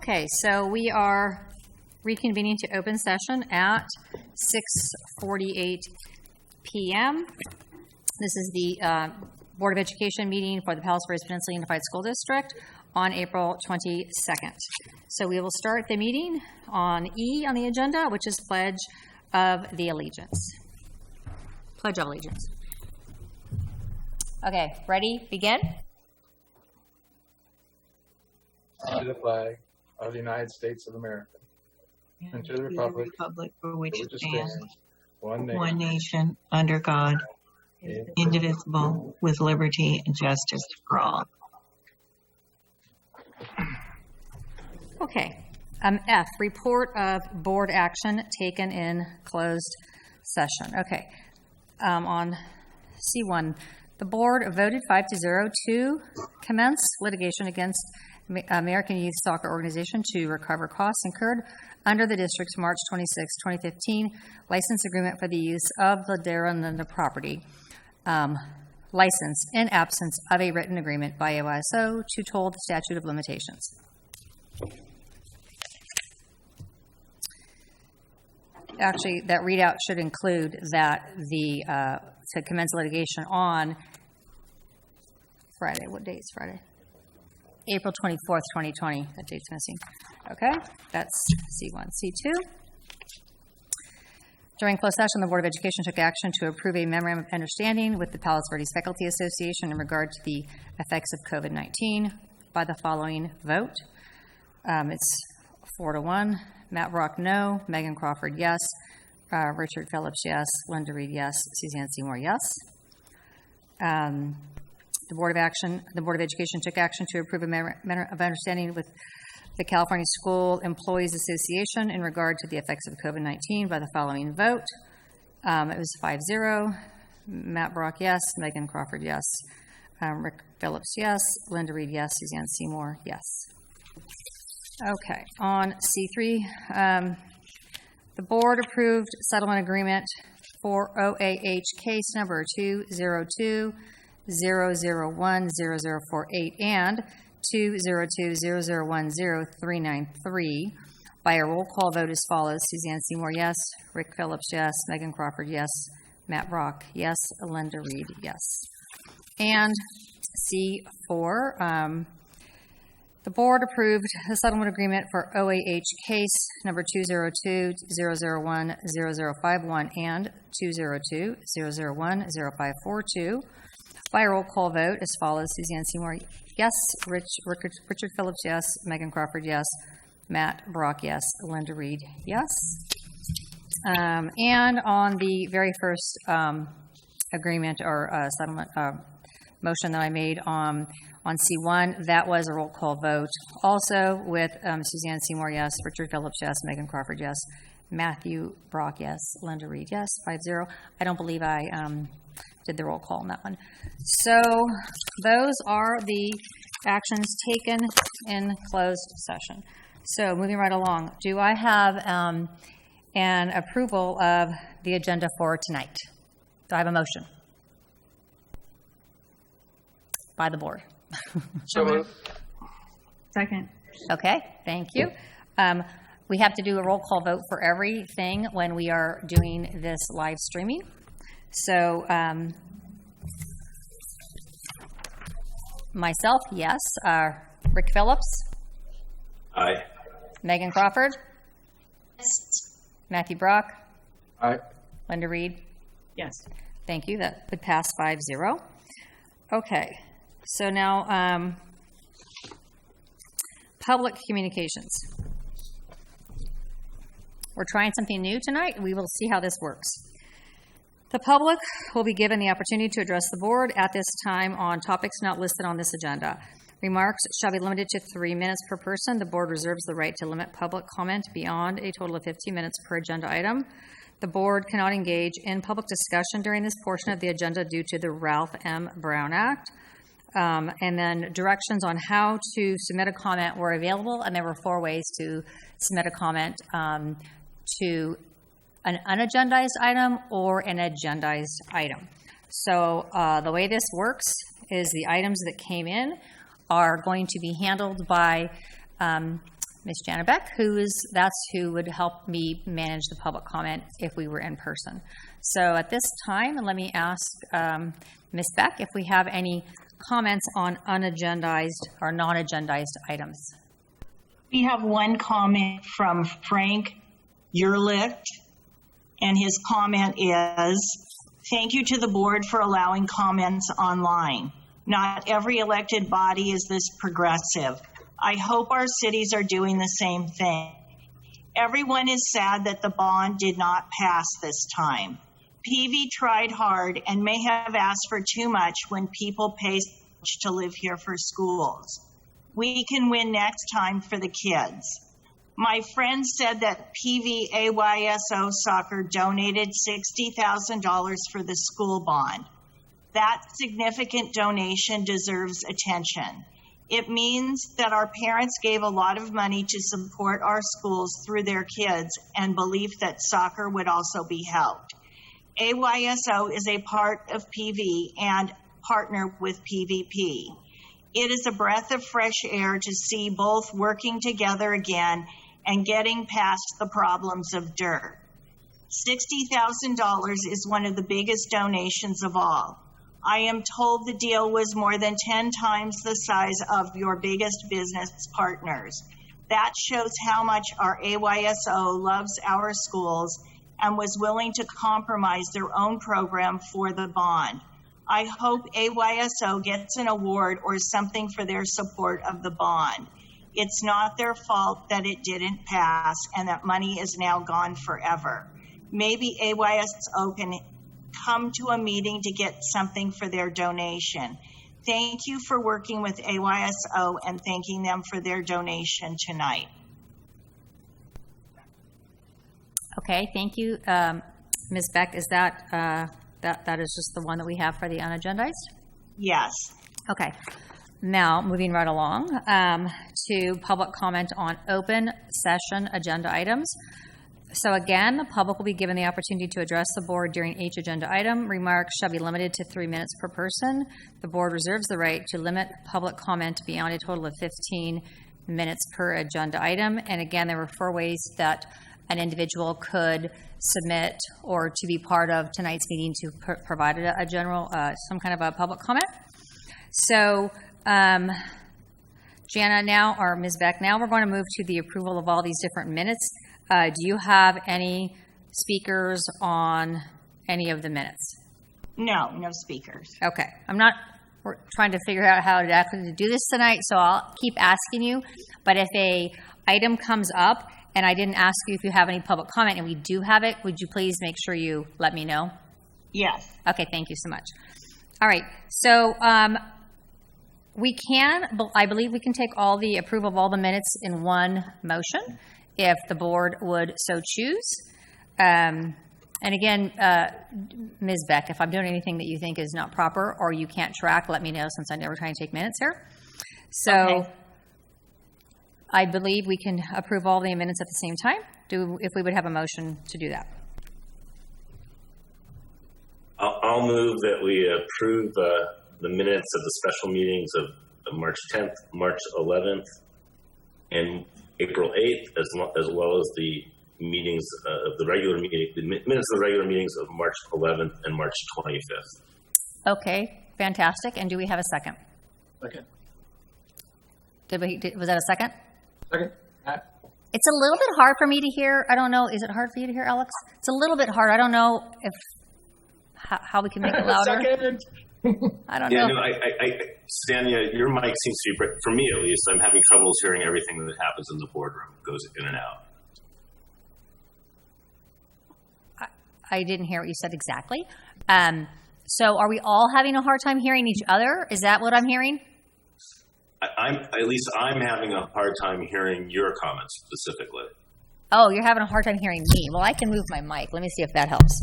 Okay, so we are reconvening to open session at 6:48 p.m. This is the Board of Education meeting for the Palos Verdes Peninsula Unified School District on April 22nd. So we will start the meeting on E on the agenda, which is Pledge of the Allegiance. Pledge of Allegiance. Okay, ready? Begin. To the flag of the United States of America, and to the republic for which it stands, one one nation, under God, indivisible, with liberty and justice for all. Okay. F, report of board action taken in closed session. Okay. On C1, the board voted 5-0 to commence litigation against American Youth Soccer Organization to recover costs incurred under the district's March 26, 2015 license agreement for the use of the Darren property license in absence of a written agreement by OSO to toll the statute of limitations. Actually, that readout should include that to commence litigation on Friday. What date is Friday? April 24th, 2020. That date's missing. Okay, that's C1. C2. During closed session, the Board of Education took action to approve a memorandum of understanding with the Palos Verdes Faculty Association in regard to the effects of COVID-19 by the following vote. It's 4-1. Matt Brock, no. Megan Crawford, yes. Richard Phillips, yes. Linda Reed, yes. Suzanne Seymour, yes. The Board of Education took action to approve a memorandum of understanding with the California School Employees Association in regard to the effects of COVID-19 by the following vote. It was 5-0. Matt Brock, yes. Megan Crawford, yes. Rick Phillips, yes. Linda Reed, yes. Suzanne Seymour, yes. Okay, on C3, the board approved settlement agreement for OAH case number 202-001-0048 and 202-001-0393 by a roll call vote as follows. Suzanne Seymour, yes. Rick Phillips, yes. Megan Crawford, yes. Matt Brock, yes. Linda Reed, yes. And C4, the board approved the settlement agreement for OAH case number 202-001-0051 and 202-001-0542 by a roll call vote as follows. Suzanne Seymour, yes. Richard Phillips, yes. Megan Crawford, yes. Matt Brock, yes. Linda Reed, yes. And on the very first agreement or settlement motion that I made on C1, that was a roll call vote. Also with Suzanne Seymour, yes. Richard Phillips, yes. Megan Crawford, yes. Matthew Brock, yes. Linda Reed, yes. 5-0. I don't believe I did the roll call on that one. So those are the actions taken in closed session. So moving right along, do I have an approval of the agenda for tonight? Do I have a motion by the board? So moved. Second. Okay, thank you. We have to do a roll call vote for everything when we are doing this live streaming. So myself, yes. Rick Phillips? Aye. Megan Crawford? Yes. Matthew Brock? Aye. Linda Reed? Yes. Thank you. That would pass 5-0. Okay. So now, public communications. We're trying something new tonight. We will see how this works. The public will be given the opportunity to address the board at this time on topics not listed on this agenda. Remarks shall be limited to 3 minutes per person. The board reserves the right to limit public comment beyond a total of 15 minutes per agenda item. The board cannot engage in public discussion during this portion of the agenda due to the Ralph M. Brown Act. And then directions on how to submit a comment were available, and there were 4 ways to submit a comment to an unagendized item or an agendized item. So the way this works is the items that came in are going to be handled by Ms. Janabek, that's who would help me manage the public comment if we were in person. So at this time, let me ask Ms. Beck if we have any comments on unagendized or non-agendized items. We have one comment from Frank Yerlicht, and his comment is, thank you to the board for allowing comments online. Not every elected body is this progressive. I hope our cities are doing the same thing. Everyone is sad that the bond did not pass this time. PV tried hard and may have asked for too much when people pay so much to live here for schools. We can win next time for the kids. My friend said that PVAYSO Soccer donated $60,000 for the school bond. That significant donation deserves attention. It means that our parents gave a lot of money to support our schools through their kids and belief that soccer would also be helped. AYSO is a part of PV and partner with PVP. It is a breath of fresh air to see both working together again and getting past the problems of dirt. $60,000 is one of the biggest donations of all. I am told the deal was more than 10 times the size of your biggest business partners. That shows how much our AYSO loves our schools and was willing to compromise their own program for the bond. I hope AYSO gets an award or something for their support of the bond. It's not their fault that it didn't pass and that money is now gone forever. Maybe AYSO can come to a meeting to get something for their donation. Thank you for working with AYSO and thanking them for their donation tonight. Okay, thank you. Ms. Beck, is that is just the one that we have for the unagendized? Yes. Okay. Now, moving right along to public comment on open session agenda items. So again, the public will be given the opportunity to address the board during each agenda item. Remarks shall be limited to 3 minutes per person. The board reserves the right to limit public comment beyond a total of 15 minutes per agenda item. And again, there were 4 ways that an individual could submit or to be part of tonight's meeting to provide a general, some kind of a public comment. So, Jana now, or Ms. Beck, now we're going to move to the approval of all these different minutes. Do you have any speakers on any of the minutes? No speakers. Okay. We're trying to figure out how exactly to do this tonight, so I'll keep asking you. But if a item comes up and I didn't ask you if you have any public comment and we do have it, would you please make sure you let me know? Yes. Okay, thank you so much. All right, so I believe we can take all the approval of all the minutes in one motion if the board would so choose. And again, Ms. Beck, if I'm doing anything that you think is not proper or you can't track, let me know since I never try and take minutes here. So okay. I believe we can approve all the minutes at the same time. If we would have a motion to do that. I'll move that we approve the minutes of the special meetings of March 10th, March 11th, and April 8th, as well as the meetings of the regular meeting, the minutes of the regular meetings of March 11th and March 25th. Okay, fantastic. And do we have a second? Second. Was that a second? Second. It's a little bit hard for me to hear. I don't know. Is it hard for you to hear, Alex? It's a little bit hard. I don't know if how we can make it louder. Second. I don't know. No, Stan, your mic seems to be, for me at least, I'm having troubles hearing everything that happens in the boardroom. It goes in and out. I didn't hear what you said exactly. So are we all having a hard time hearing each other? Is that what I'm hearing? I'm having a hard time hearing your comments specifically. Oh, you're having a hard time hearing me. Well, I can move my mic. Let me see if that helps.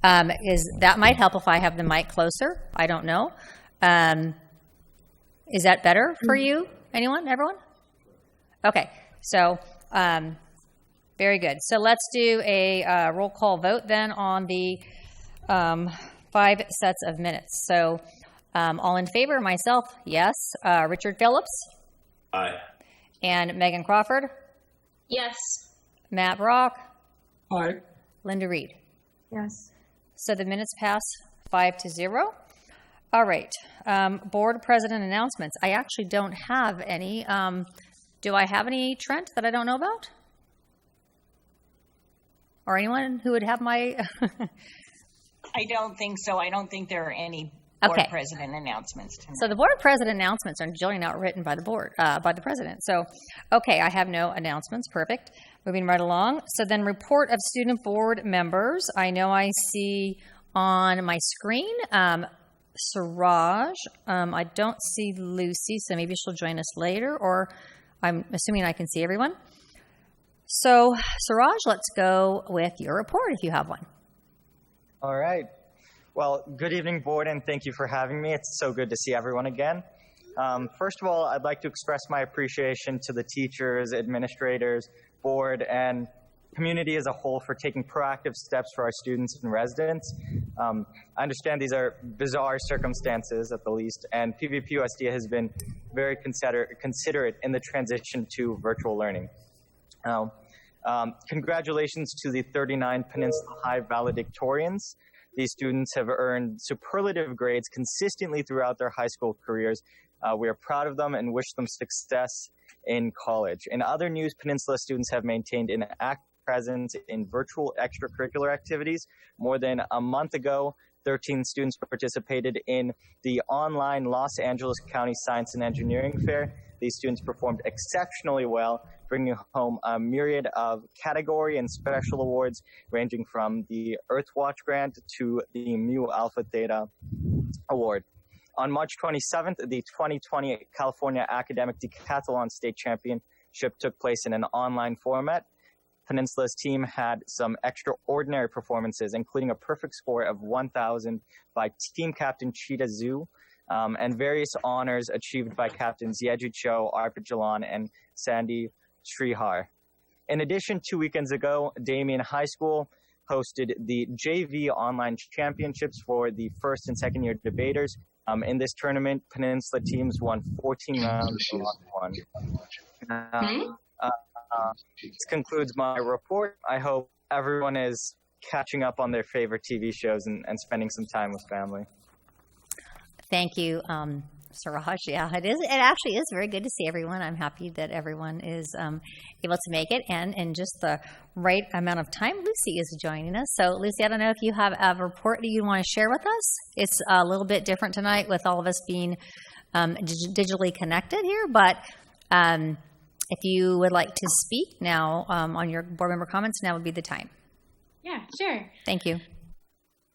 That might help if I have the mic closer. I don't know. Is that better for you? Anyone? Everyone? Okay. So, very good. So let's do a roll call vote then on the 5 sets of minutes. So all in favor, myself, yes. Richard Phillips? Aye. And Megan Crawford? Yes. Matt Brock, Aye. Linda Reed. Yes. So the minutes pass 5-0. All right. Board president announcements. I actually don't have any. Do I have any, Trent, that I don't know about? Or anyone who would have my... I don't think so. I don't think there are any board Okay. president announcements tonight. So the board president announcements are generally not written by the board, by the president. So, okay, I have no announcements. Perfect. Moving right along. So then report of student board members. I know I see on my screen Siraj. I don't see Lucy, so maybe she'll join us later, or I'm assuming I can see everyone. So Siraj, let's go with your report if you have one. All right. Well, good evening, board, and thank you for having me. It's so good to see everyone again. First of all, I'd like to express my appreciation to the teachers, administrators, board, and community as a whole for taking proactive steps for our students and residents. I understand these are bizarre circumstances at the least, and PVPUSD has been very considerate in the transition to virtual learning. Congratulations to the 39 Peninsula High valedictorians. These students have earned superlative grades consistently throughout their high school careers. We are proud of them and wish them success in college. In other news, Peninsula students have maintained an active presence in virtual extracurricular activities. More than a month ago, 13 students participated in the online Los Angeles County Science and Engineering Fair. These students performed exceptionally well, bringing home a myriad of category and special awards, ranging from the Earthwatch Grant to the Mu Alpha Theta Award. On March 27th, the 2020 California Academic Decathlon State Championship took place in an online format. Peninsula's team had some extraordinary performances, including a perfect score of 1,000 by team captain Cheetah Zhu, and various honors achieved by captains Yeji Cho, Arpit Jalan, and Sandy Srihar. In addition, 2 weekends ago, Damien High School hosted the JV Online Championships for the first and second year debaters. In this tournament, Peninsula teams won 14 rounds and lost one. This concludes my report. I hope everyone is catching up on their favorite TV shows and spending some time with family. Thank you, Siraj. Yeah, it is. It actually is very good to see everyone. I'm happy that everyone is able to make it, and in just the right amount of time, Lucy is joining us. So, Lucy, I don't know if you have a report that you want to share with us. It's a little bit different tonight with all of us being digitally connected here, but if you would like to speak now on your board member comments, now would be the time. Yeah, sure. Thank you.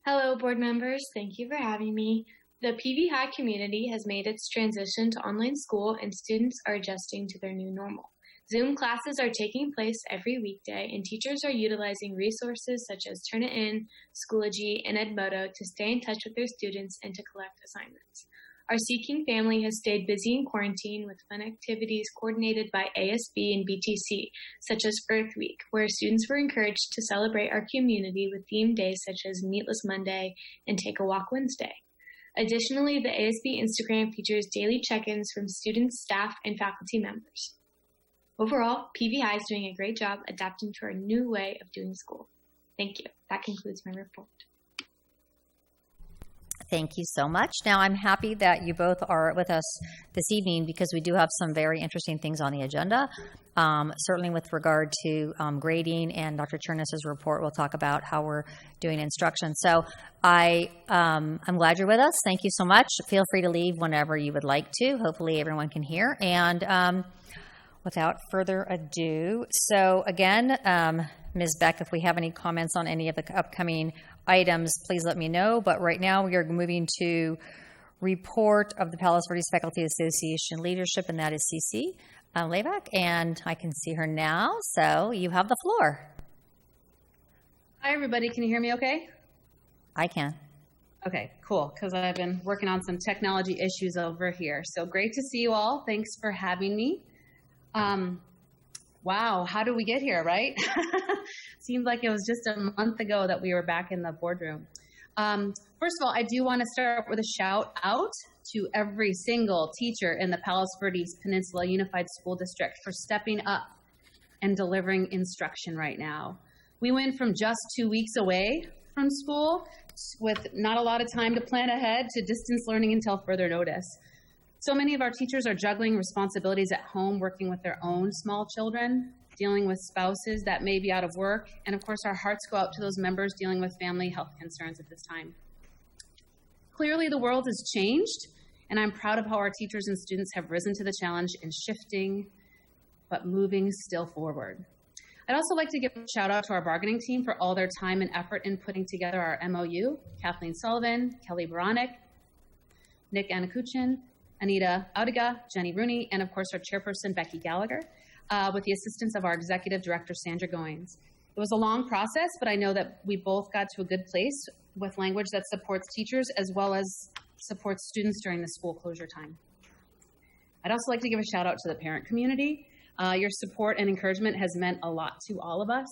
Hello, board members. Thank you for having me. The PV High community has made its transition to online school, and students are adjusting to their new normal. Zoom classes are taking place every weekday, and teachers are utilizing resources such as Turnitin, Schoology, and Edmodo to stay in touch with their students and to collect assignments. Our Seeking family has stayed busy in quarantine with fun activities coordinated by ASB and BTC, such as Earth Week, where students were encouraged to celebrate our community with themed days such as Meatless Monday and Take a Walk Wednesday. Additionally, the ASB Instagram features daily check-ins from students, staff, and faculty members. Overall, PVI is doing a great job adapting to our new way of doing school. Thank you. That concludes my report. Thank you so much. Now, I'm happy that you both are with us this evening because we do have some very interesting things on the agenda, certainly with regard to grading, and Dr. CHERNISS' report will talk about how we're doing instruction. So I'm glad you're with us. Thank you so much. Feel free to leave whenever you would like to. Hopefully everyone can hear. And without further ado, so again, Ms. Beck, if we have any comments on any of the upcoming items, please let me know. But right now we are moving to report of the Palos Verdes Faculty Association leadership, and that is CC Layback, and I can see her now. So you have the floor. Hi, everybody. Can you hear me okay? I can. Okay, cool, because I've been working on some technology issues over here. So great to see you all. Thanks for having me. Wow, how did we get here, right? Seems like it was just a month ago that we were back in the boardroom. First of all, I do want to start with a shout out to every single teacher in the Palos Verdes Peninsula Unified School District for stepping up and delivering instruction right now. We went from just 2 weeks away from school with not a lot of time to plan ahead to distance learning until further notice. So many of our teachers are juggling responsibilities at home, working with their own small children, dealing with spouses that may be out of work, and of course our hearts go out to those members dealing with family health concerns at this time. Clearly the world has changed, and I'm proud of how our teachers and students have risen to the challenge in shifting, but moving still forward. I'd also like to give a shout out to our bargaining team for all their time and effort in putting together our MOU, Kathleen Sullivan, Kelly Baronic, Nick Anakuchin, Anita Audiga, Jenny Rooney, and of course our chairperson, Becky Gallagher, with the assistance of our executive director, Sandra Goins. It was a long process, but I know that we both got to a good place with language that supports teachers as well as supports students during the school closure time. I'd also like to give a shout out to the parent community. Your support and encouragement has meant a lot to all of us.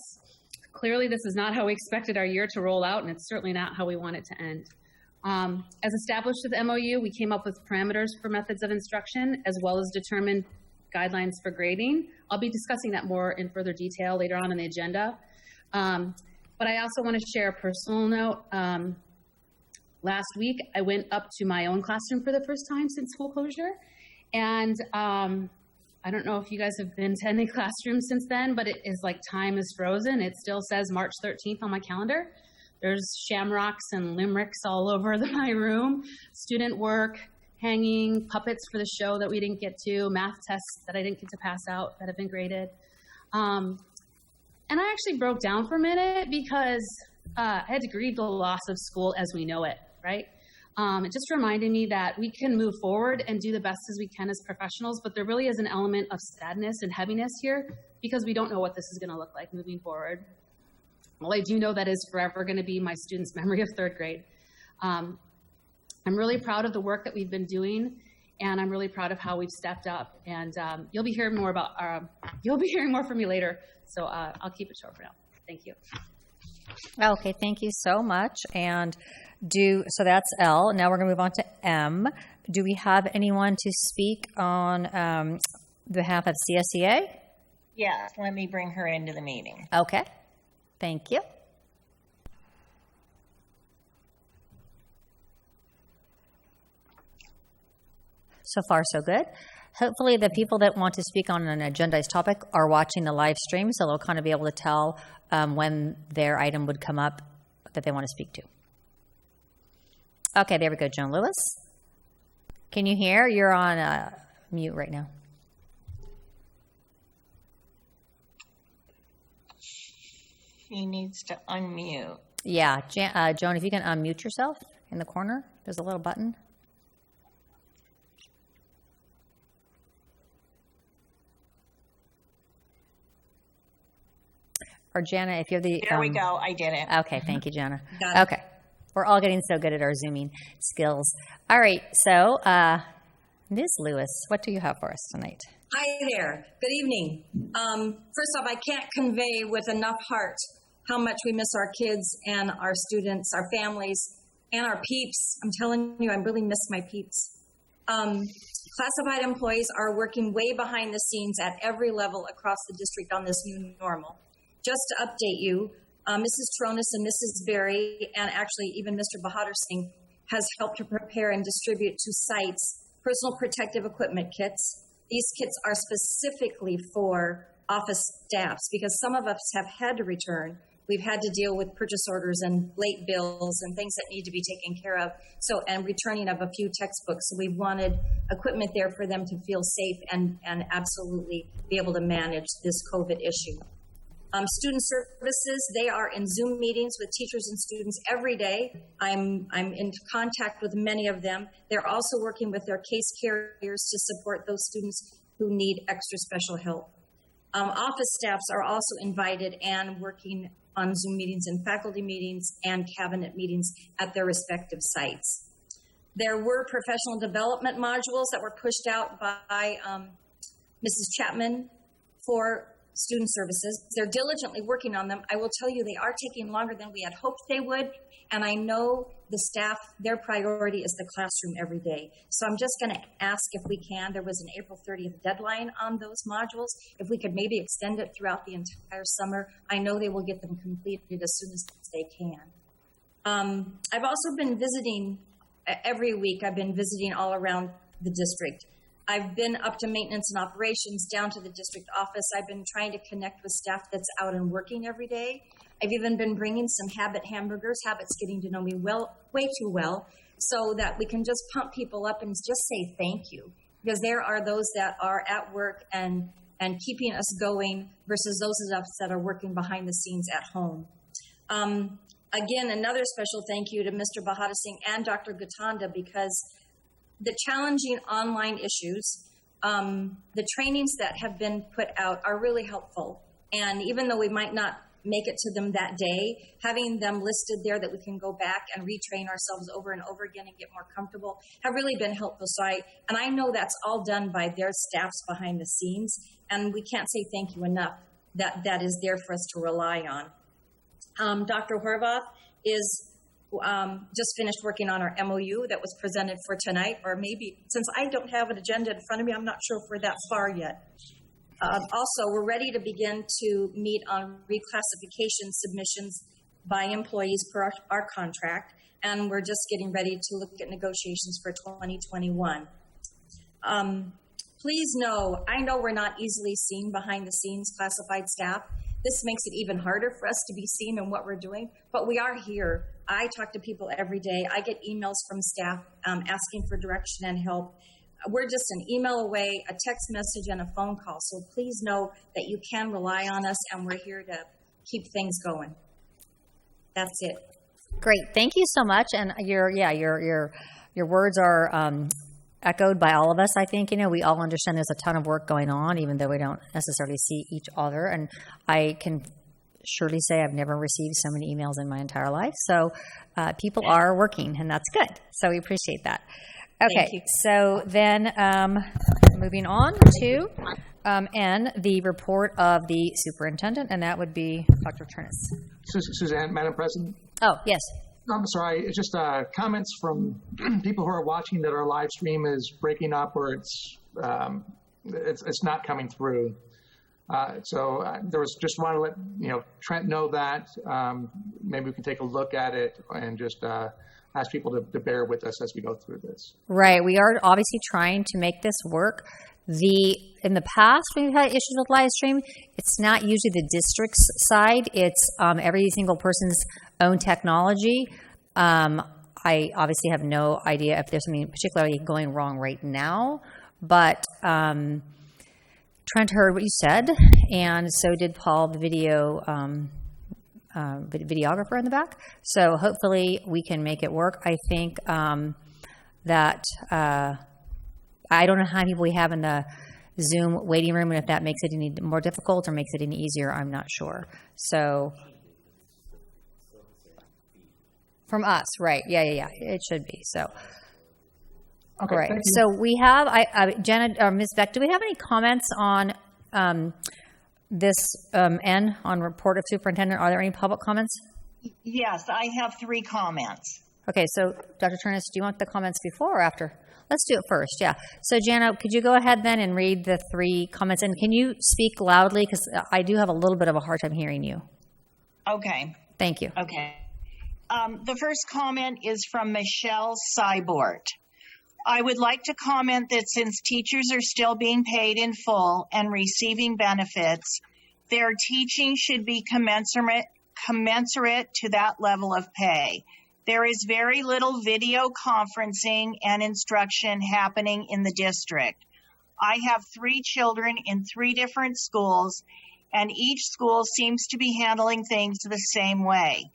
Clearly, this is not how we expected our year to roll out, and it's certainly not how we want it to end. As established with the MOU, we came up with parameters for methods of instruction, as well as determined guidelines for grading. I'll be discussing that more in further detail later on in the agenda. But I also want to share a personal note. Last week, I went up to my own classroom for the first time since school closure. And I don't know if you guys have been to any classrooms since then, but it is like time is frozen. It still says March 13th on my calendar. There's shamrocks and limericks all over my room, student work, hanging, puppets for the show that we didn't get to, math tests that I didn't get to pass out that have been graded. And I actually broke down for a minute because I had to grieve the loss of school as we know it, right? It just reminded me that we can move forward and do the best as we can as professionals, but there really is an element of sadness and heaviness here because we don't know what this is going to look like moving forward. Well, I do know that is forever going to be my students' memory of third grade. I'm really proud of the work that we've been doing, and I'm really proud of how we've stepped up. And you'll be hearing more from me later. So I'll keep it short for now. Thank you. Okay, thank you so much. And so that's L. Now we're going to move on to M. Do we have anyone to speak on behalf of CSEA? Yes, let me bring her into the meeting. Okay, thank you. So far, so good. Hopefully the people that want to speak on an agendized topic are watching the live stream, so they'll kind of be able to tell when their item would come up that they want to speak to. Okay, there we go, Joan Lewis. Can you hear? You're on mute right now. She needs to unmute. Yeah, Joan, if you can unmute yourself in the corner, there's a little button. Or Jana, if you have the... There we go. I did it. Okay, thank you, Jana. Okay. We're all getting so good at our Zooming skills. All right, so Ms. Lewis, what do you have for us tonight? Hi there. Good evening. First off, I can't convey with enough heart how much we miss our kids and our students, our families, and our peeps. I'm telling you, I really miss my peeps. Classified employees are working way behind the scenes at every level across the district on this new normal. Just to update you, Mrs. CHERNISS and Mrs. Berry, and actually even Mr. Bahadur Singh, has helped to prepare and distribute to sites personal protective equipment kits. These kits are specifically for office staffs because some of us have had to return. We've had to deal with purchase orders and late bills and things that need to be taken care of. And returning of a few textbooks. So we wanted equipment there for them to feel safe and absolutely be able to manage this COVID issue. Student services, they are in Zoom meetings with teachers and students every day. I'm in contact with many of them. They're also working with their case carriers to support those students who need extra special help. Office staffs are also invited and working on Zoom meetings and faculty meetings and cabinet meetings at their respective sites. There were professional development modules that were pushed out by Mrs. Chapman for student services. They're diligently working on them. I will tell you they are taking longer than we had hoped they would, And I know the staff, their priority is the classroom every day. So I'm just going to ask if we can, there was an April 30th deadline on those modules, if we could maybe extend it throughout the entire summer. I know they will get them completed as soon as they can. I've also been visiting, every week I've been visiting all around the district. I've been up to maintenance and operations, down to the district office. I've been trying to connect with staff that's out and working every day. I've even been bringing some Habit hamburgers. Habit's getting to know me way too well, so that we can just pump people up and just say thank you. Because there are those that are at work and keeping us going versus those of us that are working behind the scenes at home. Again, another special thank you to Mr. Bahata Singh and Dr. Gutanda, because the challenging online issues, the trainings that have been put out are really helpful. And even though we might not make it to them that day, having them listed there that we can go back and retrain ourselves over and over again and get more comfortable have really been helpful. So I know that's all done by their staffs behind the scenes, and we can't say thank you enough that is there for us to rely on. Dr. Horvath is just finished working on our MOU that was presented for tonight, or maybe, since I don't have an agenda in front of me, I'm not sure if we're that far yet. Also, we're ready to begin to meet on reclassification submissions by employees per our contract, and we're just getting ready to look at negotiations for 2021. Please know, I know we're not easily seen behind the scenes classified staff. This makes it even harder for us to be seen in what we're doing, but we are here. I talk to people every day. I get emails from staff asking for direction and help. We're just an email away, a text message, and a phone call. So please know that you can rely on us, and we're here to keep things going. That's it. Great. Thank you so much. And your words are echoed by all of us. I think, we all understand there's a ton of work going on, even though we don't necessarily see each other. And I can surely say I've never received so many emails in my entire life. So people are working, and that's good. So we appreciate that. Okay, so then moving on to N, the report of the superintendent, and that would be Dr. CHERNISS. Suzanne, Madam President. Oh, yes. I'm sorry, it's just comments from people who are watching that our live stream is breaking up, or it's not coming through. So there was just want to let Trent know that maybe we can take a look at it and just ask people to bear with us as we go through this. Right. We are obviously trying to make this work. In the past, when we've had issues with live stream, it's not usually the district's side. It's every single person's own technology. I obviously have no idea if there's something particularly going wrong right now, but Trent heard what you said, and so did Paul, the videographer in the back. So hopefully we can make it work. I think that I don't know how many people we have in the Zoom waiting room, and if that makes it any more difficult or makes it any easier, I'm not sure. So from us, right? Yeah. It should be. So okay, right. So we have Jenna or Ms. Beck. Do we have any comments on this N on report of superintendent? Are there any public comments? Yes, I have 3 comments. Okay, so Dr. CHERNISS, do you want the comments before or after? Let's do it first, yeah. So Jana, could you go ahead then and read the 3 comments? And can you speak loudly? Because I do have a little bit of a hard time hearing you. Okay. Thank you. Okay. The first comment is from Michelle Seibort. I would like to comment that since teachers are still being paid in full and receiving benefits, their teaching should be commensurate to that level of pay. There is very little video conferencing and instruction happening in the district. I have 3 children in 3 different schools, and each school seems to be handling things the same way.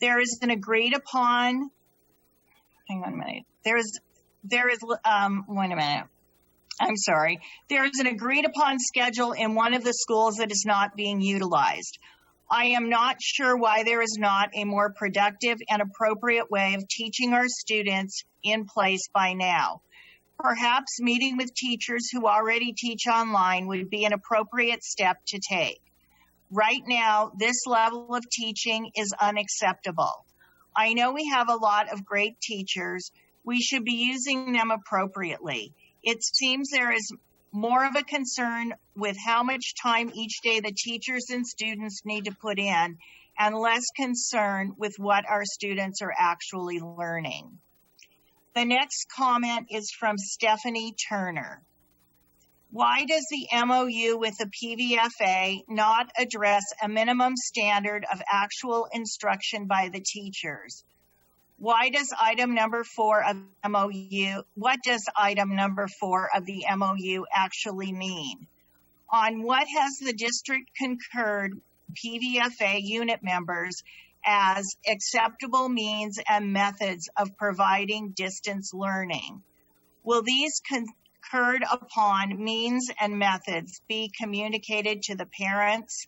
There is an agreed upon, hang on a minute. There is wait a minute. I'm sorry. There is an agreed upon schedule in one of the schools that is not being utilized. I am not sure why there is not a more productive and appropriate way of teaching our students in place by now. Perhaps meeting with teachers who already teach online would be an appropriate step to take. Right now, this level of teaching is unacceptable. I know we have a lot of great teachers. We should be using them appropriately. It seems there is more of a concern with how much time each day the teachers and students need to put in, and less concern with what our students are actually learning. The next comment is from Stephanie Turner. Why does the MOU with the PVFA not address a minimum standard of actual instruction by the teachers? Why does item number 4 of MOU, what does item number 4 of the MOU actually mean? On what has the district concurred PVFA unit members as acceptable means and methods of providing distance learning? Will these concurred upon means and methods be communicated to the parents?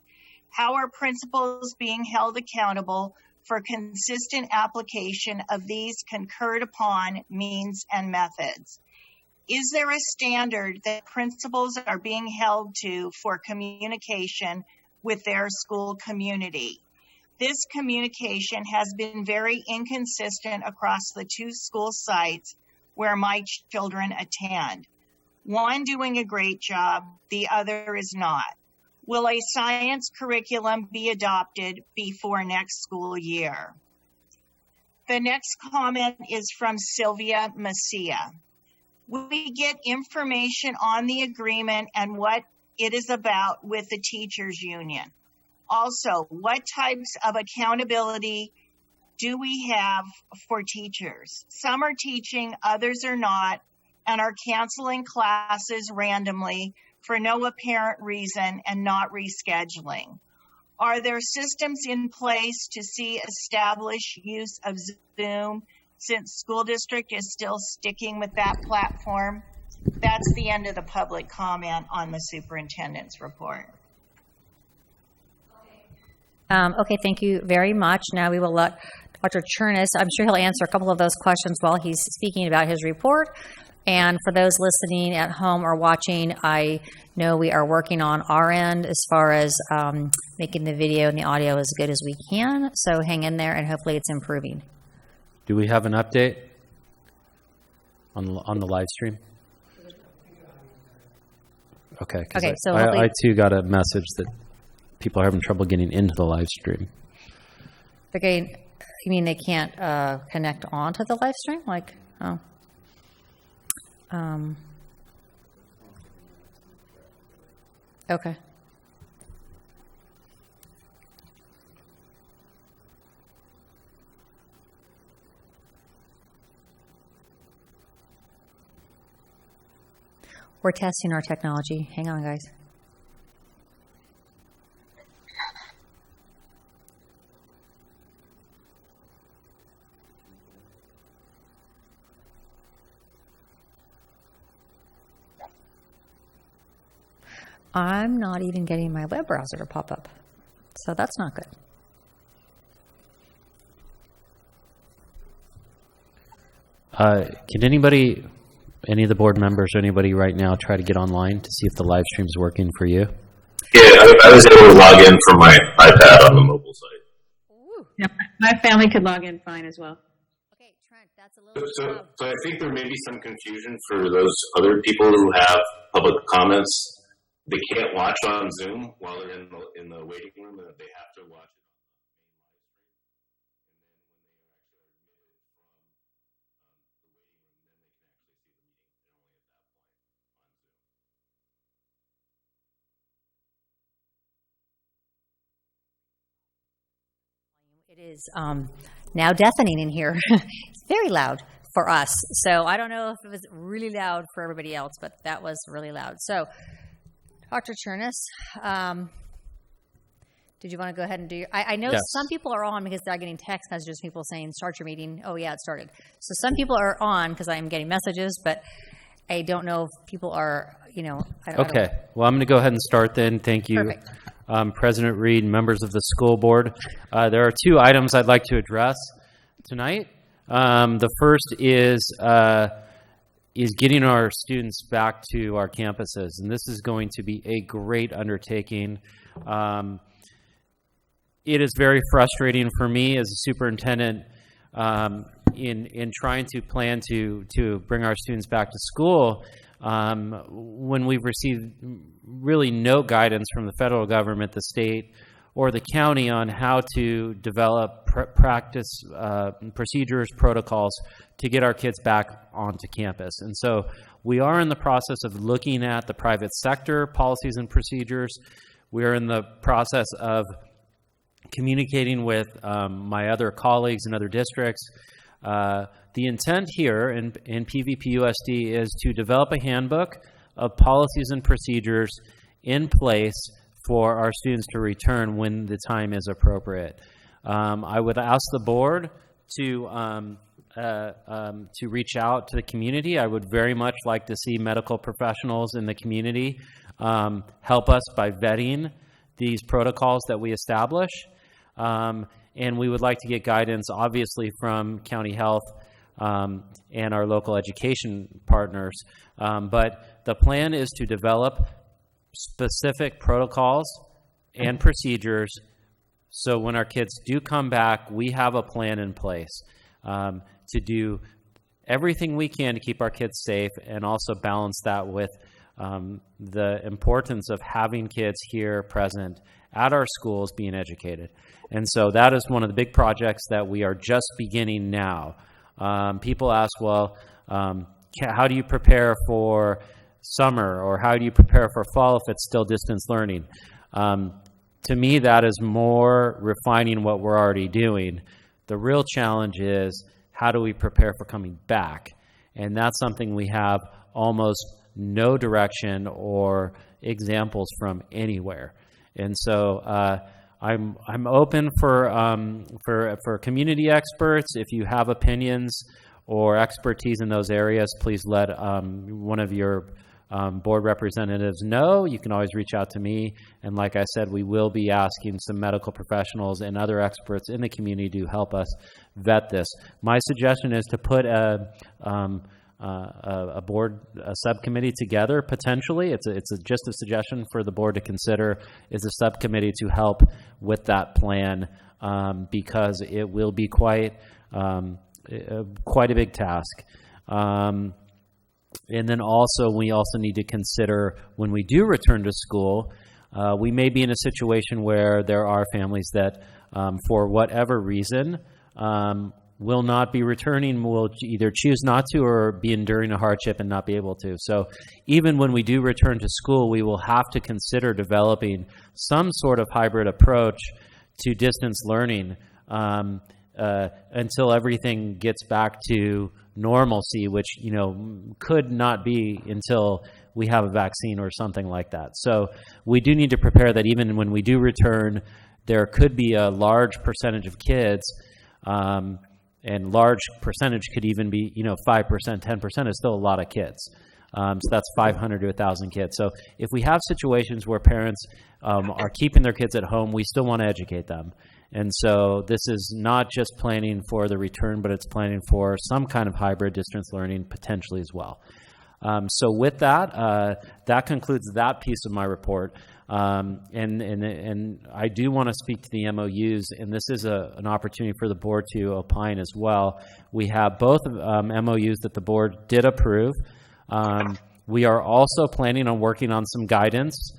How are principals being held accountable for consistent application of these concurred upon means and methods? Is there a standard that principals are being held to for communication with their school community? This communication has been very inconsistent across the 2 school sites where my children attend. One doing a great job, the other is not. Will a science curriculum be adopted before next school year? The next comment is from Sylvia Messia. We get information on the agreement and what it is about with the teachers union. Also, what types of accountability do we have for teachers? Some are teaching, others are not, and are canceling classes randomly for no apparent reason and not rescheduling. Are there systems in place to see established use of Zoom since school district is still sticking with that platform? That's the end of the public comment on the superintendent's report. Okay, thank you very much. Now we will let Dr. CHERNISS, I'm sure he'll answer a couple of those questions while he's speaking about his report. And for those listening at home or watching, I know we are working on our end as far as making the video and the audio as good as we can. So hang in there and hopefully it's improving. Do we have an update on the live stream? Okay. Okay, so I too got a message that people are having trouble getting into the live stream. Okay, you mean they can't connect onto the live stream? Like, oh. Okay. We're testing our technology. Hang on, guys. I'm not even getting my web browser to pop up. So that's not good. Can anybody, any of the board members or anybody right now try to get online to see if the live stream is working for you? Yeah, I was able to log in from my iPad on the mobile site. Ooh. Yeah, my family could log in fine as well. Okay, Trent, that's a little So I think there may be some confusion for those other people who have public comments. They can't watch on Zoom while they're in the waiting room, and they have to watch it. It is now deafening in here. It's very loud for us. So I don't know if it was really loud for everybody else, but that was really loud. So, Dr. CHERNISS, did you want to go ahead and do your... I know Yes. Some people are on because they're getting text messages, people saying, start your meeting. Oh, yeah, it started. So some people are on because I'm getting messages, but I don't know if people are, I don't Okay. Well, I'm going to go ahead and start then. Thank you. Perfect. President Reed, members of the school board. There are 2 items I'd like to address tonight. The first is getting our students back to our campuses, and this is going to be a great undertaking. It is very frustrating for me as a superintendent in trying to plan to bring our students back to school, when we've received really no guidance from the federal government, the state, or the county on how to develop practice procedures, protocols to get our kids back onto campus. And so we are in the process of looking at the private sector policies and procedures. We are in the process of communicating with my other colleagues in other districts. The intent here in PVPUSD is to develop a handbook of policies and procedures in place for our students to return when the time is appropriate. I would ask the board to reach out to the community. I would very much like to see medical professionals in the community help us by vetting these protocols that we establish. And we would like to get guidance, obviously, from county health and our local education partners. But the plan is to develop specific protocols and procedures so when our kids do come back, we have a plan in place to do everything we can to keep our kids safe and also balance that with the importance of having kids here present at our schools being educated. And so that is one of the big projects that we are just beginning now. People ask, well, how do you prepare for summer, or how do you prepare for fall if it's still distance learning? To me, that is more refining what we're already doing. The real challenge is, how do we prepare for coming back? And that's something we have almost no direction or examples from anywhere. And so I'm open for community experts. If you have opinions or expertise in those areas, please let one of your board representatives know. You can always reach out to me. And like I said, we will be asking some medical professionals and other experts in the community to help us vet this. My suggestion is to put a subcommittee together, potentially. It's just a suggestion for the board to consider, is a subcommittee to help with that plan, because it will be quite a big task. And then also, we also need to consider, when we do return to school, we may be in a situation where there are families that, for whatever reason, will not be returning, will either choose not to or be enduring a hardship and not be able to. So even when we do return to school, we will have to consider developing some sort of hybrid approach to distance learning until everything gets back to normalcy, which, you know, could not be until we have a vaccine or something like that. So we do need to prepare that even when we do return, there could be a large percentage of kids, and large percentage could even be, 5%, 10% is still a lot of kids. So that's 500 to 1,000 kids. So if we have situations where parents are keeping their kids at home, we still want to educate them. And so this is not just planning for the return, but it's planning for some kind of hybrid distance learning potentially as well. So with that, that concludes that piece of my report. And I do want to speak to the MOUs, and this is an opportunity for the board to opine as well. We have both MOUs that the board did approve. We are also planning on working on some guidance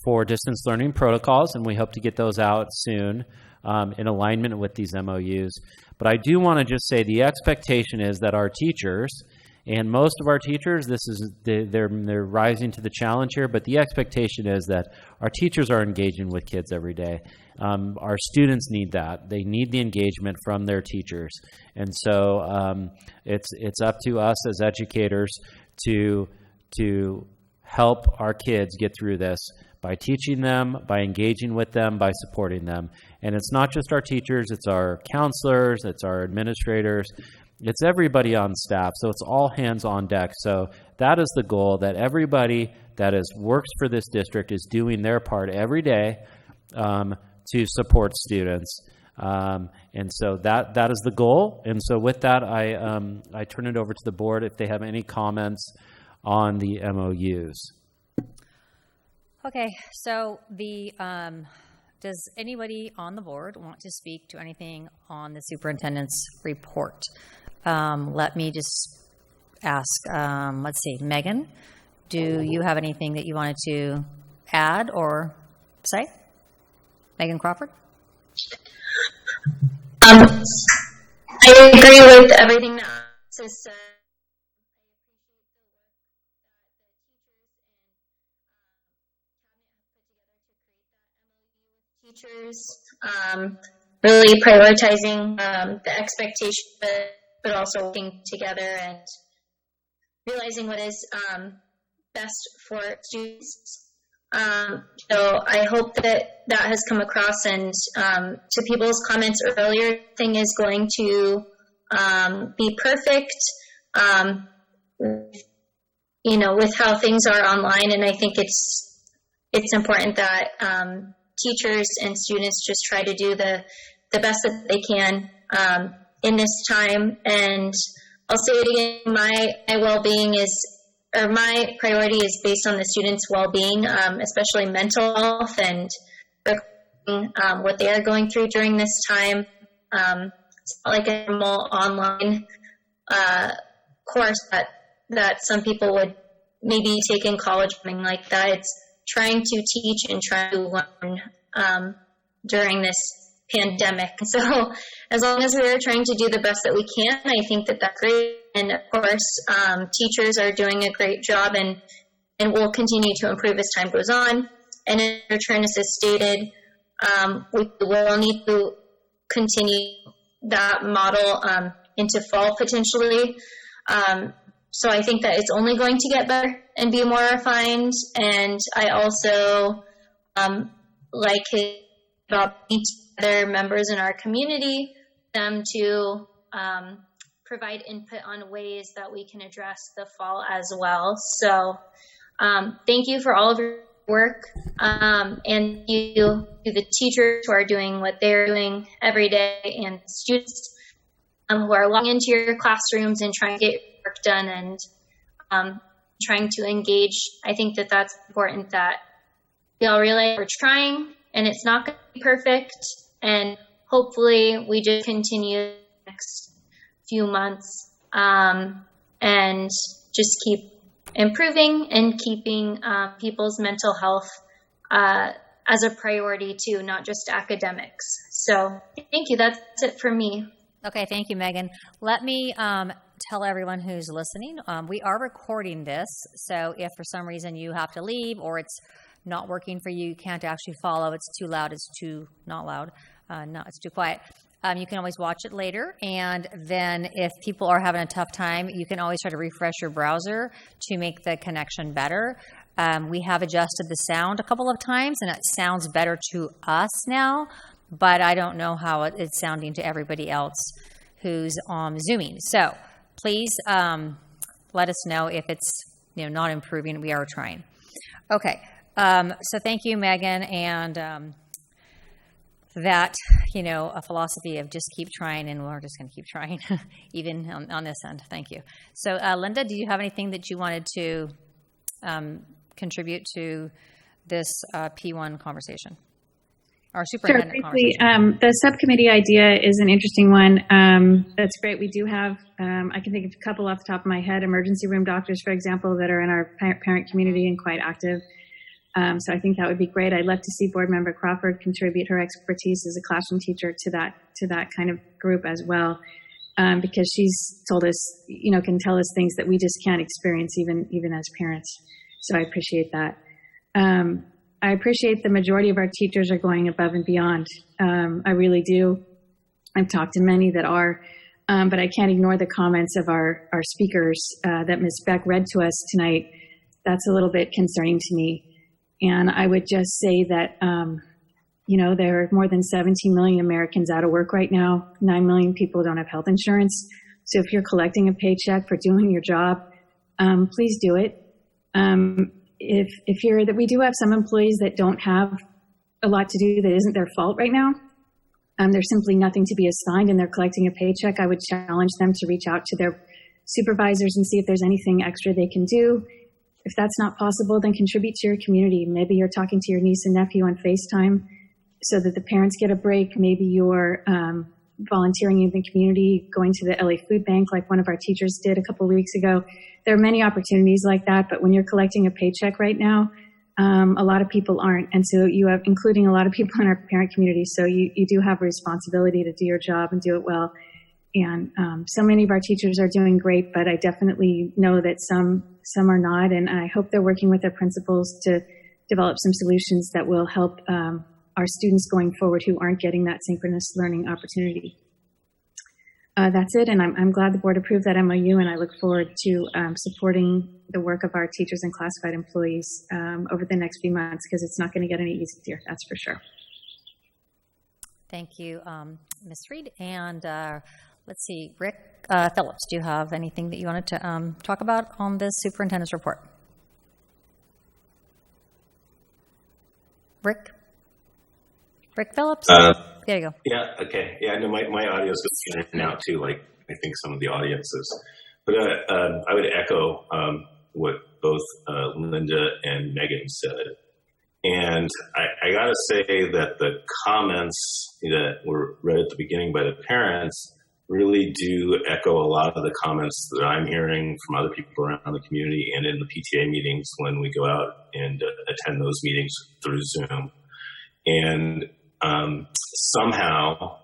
for distance learning protocols, and we hope to get those out soon in alignment with these MOUs. But I do want to just say the expectation is that our teachers, and most of our teachers, they're rising to the challenge here, but the expectation is that our teachers are engaging with kids every day. Our students need that. They need the engagement from their teachers. And so it's up to us as educators to help our kids get through this by teaching them, by engaging with them, by supporting them. And it's not just our teachers, it's our counselors, it's our administrators, it's everybody on staff. So it's all hands on deck. So that is the goal, that everybody that works for this district is doing their part every day to support students. And so that is the goal. And so with that, I turn it over to the board if they have any comments on the MOUs. Okay, so the does anybody on the board want to speak to anything on the superintendent's report? Let me just ask, let's see, Megan, do you have anything that you wanted to add or say? Megan Crawford? I agree with everything that Alex said. Teachers really prioritizing the expectation, but also working together and realizing what is best for students. So I hope that that has come across, and to people's comments earlier, thing is going to be perfect, with how things are online. And I think it's important that teachers and students just try to do the best that they can in this time. And I'll say it again, my well-being my priority is based on the students' well-being, especially mental health and what they are going through during this time. It's not like a normal online course that some people would maybe take in college, something like that. It's trying to teach and try to learn during this pandemic. So as long as we are trying to do the best that we can, I think that that's great. And of course, teachers are doing a great job and will continue to improve as time goes on. And as CHERNISS has stated, we will need to continue that model into fall potentially. So I think that it's only going to get better and be more refined. And I also like about each other members in our community, them to provide input on ways that we can address the fall as well. So thank you for all of your work, and you to the teachers who are doing what they're doing every day, and students who are logging into your classrooms and trying to get your work done and trying to engage. I think that that's important, that we all realize we're trying and it's not going to be perfect, and hopefully we just continue the next few months and just keep improving and keeping people's mental health as a priority too, not just academics. So thank you. That's it for me. Okay, thank you, Megan. Let me tell everyone who's listening, we are recording this, so if for some reason you have to leave or it's not working for you, you can't actually follow, it's too loud, it's too not loud, no, it's too quiet. You can always watch it later, and then if people are having a tough time, you can always try to refresh your browser to make the connection better. We have adjusted the sound a couple of times, and it sounds better to us now, but I don't know how it's sounding to everybody else who's Zooming. So please let us know if it's not improving. We are trying. Okay, so thank you, Megan, and that, a philosophy of just keep trying, and we're just going to keep trying, even on this end. Thank you. So, Linda, do you have anything that you wanted to contribute to this P1 conversation? Our superintendent Sure, briefly, conversation. the subcommittee idea is an interesting one. That's great. We do have, I can think of a couple off the top of my head, emergency room doctors, for example, that are in our parent community and quite active. So I think that would be great. I'd love to see Board Member Crawford contribute her expertise as a classroom teacher to that kind of group as well, because she's told us, can tell us things that we just can't experience even as parents. So I appreciate that. I appreciate the majority of our teachers are going above and beyond. I really do. I've talked to many that are, but I can't ignore the comments of our speakers that Ms. Beck read to us tonight. That's a little bit concerning to me. And I would just say that, there are more than 17 million Americans out of work right now. 9 million people don't have health insurance. So if you're collecting a paycheck for doing your job, please do it. We do have some employees that don't have a lot to do that isn't their fault right now. There's simply nothing to be assigned and they're collecting a paycheck. I would challenge them to reach out to their supervisors and see if there's anything extra they can do. If that's not possible, then contribute to your community. Maybe you're talking to your niece and nephew on FaceTime so that the parents get a break. Maybe you're volunteering in the community, going to the LA Food Bank like one of our teachers did a couple of weeks ago. There are many opportunities like that, but when you're collecting a paycheck right now, a lot of people aren't. And so you have, including a lot of people in our parent community, so you do have a responsibility to do your job and do it well. And so many of our teachers are doing great, but I definitely know that some are not. And I hope they're working with their principals to develop some solutions that will help our students going forward who aren't getting that synchronous learning opportunity. That's it, and I'm glad the board approved that MOU, and I look forward to supporting the work of our teachers and classified employees over the next few months, because it's not going to get any easier, that's for sure. Thank you, Ms. Reed. And let's see, Rick Phillips, do you have anything that you wanted to talk about on this superintendent's report? Rick Phillips? There you go. Yeah, okay. Yeah, no, my audio is going in and out too, like I think some of the audiences. But I would echo what both Linda and Megan said. And I got to say that the comments that were read at the beginning by the parents really do echo a lot of the comments that I'm hearing from other people around the community and in the PTA meetings when we go out and attend those meetings through Zoom. And somehow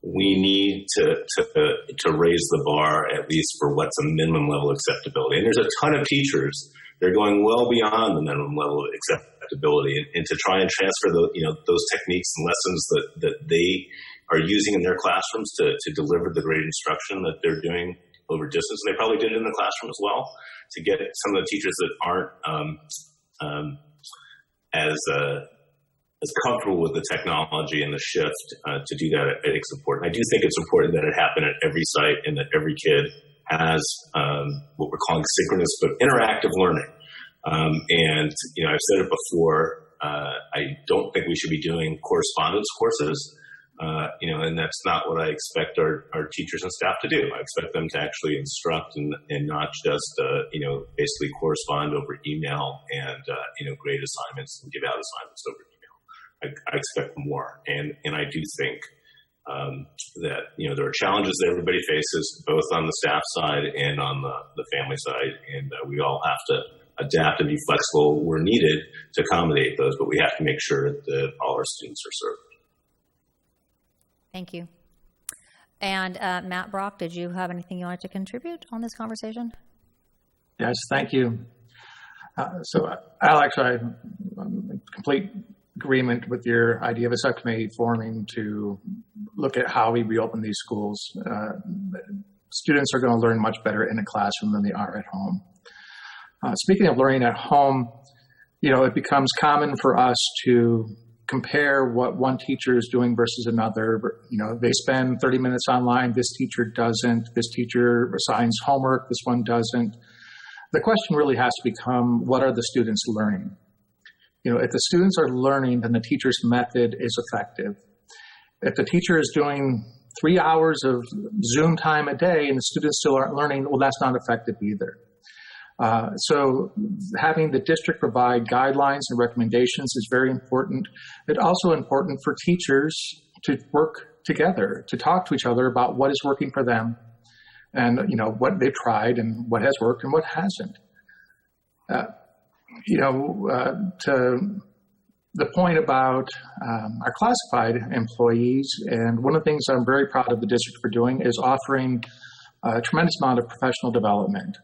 we need to raise the bar, at least for what's a minimum level acceptability. And there's a ton of teachers that are going well beyond the minimum level of acceptability, and to try and transfer those techniques and lessons that they are using in their classrooms to deliver the great instruction that they're doing over distance. They probably did it in the classroom as well, to get some of the teachers that aren't as comfortable with the technology and the shift to do that. I think it's important. I do think it's important that it happen at every site and that every kid has what we're calling synchronous but interactive learning. And I've said it before. I don't think we should be doing correspondence courses. And that's not what I expect our teachers and staff to do. I expect them to actually instruct and not just, basically correspond over email and, grade assignments and give out assignments over email. I expect more. And I do think that, there are challenges that everybody faces, both on the staff side and on the family side. And we all have to adapt and be flexible where needed to accommodate those, but we have to make sure that all our students are served. Thank you. And Matt Brock, did you have anything you wanted to contribute on this conversation? Yes, thank you. So, Alex, I'm in complete agreement with your idea of a subcommittee forming to look at how we reopen these schools. Students are going to learn much better in a classroom than they are at home. Speaking of learning at home, it becomes common for us to compare what one teacher is doing versus another. They spend 30 minutes online. This teacher doesn't. This teacher assigns homework. This one doesn't. The question really has to become, what are the students learning? If the students are learning, then the teacher's method is effective. If the teacher is doing 3 hours of Zoom time a day and the students still aren't learning, well, that's not effective either. So having the district provide guidelines and recommendations is very important. It's also important for teachers to work together, to talk to each other about what is working for them and, what they've tried and what has worked and what hasn't. To the point about our classified employees, and one of the things I'm very proud of the district for doing is offering a tremendous amount of professional development.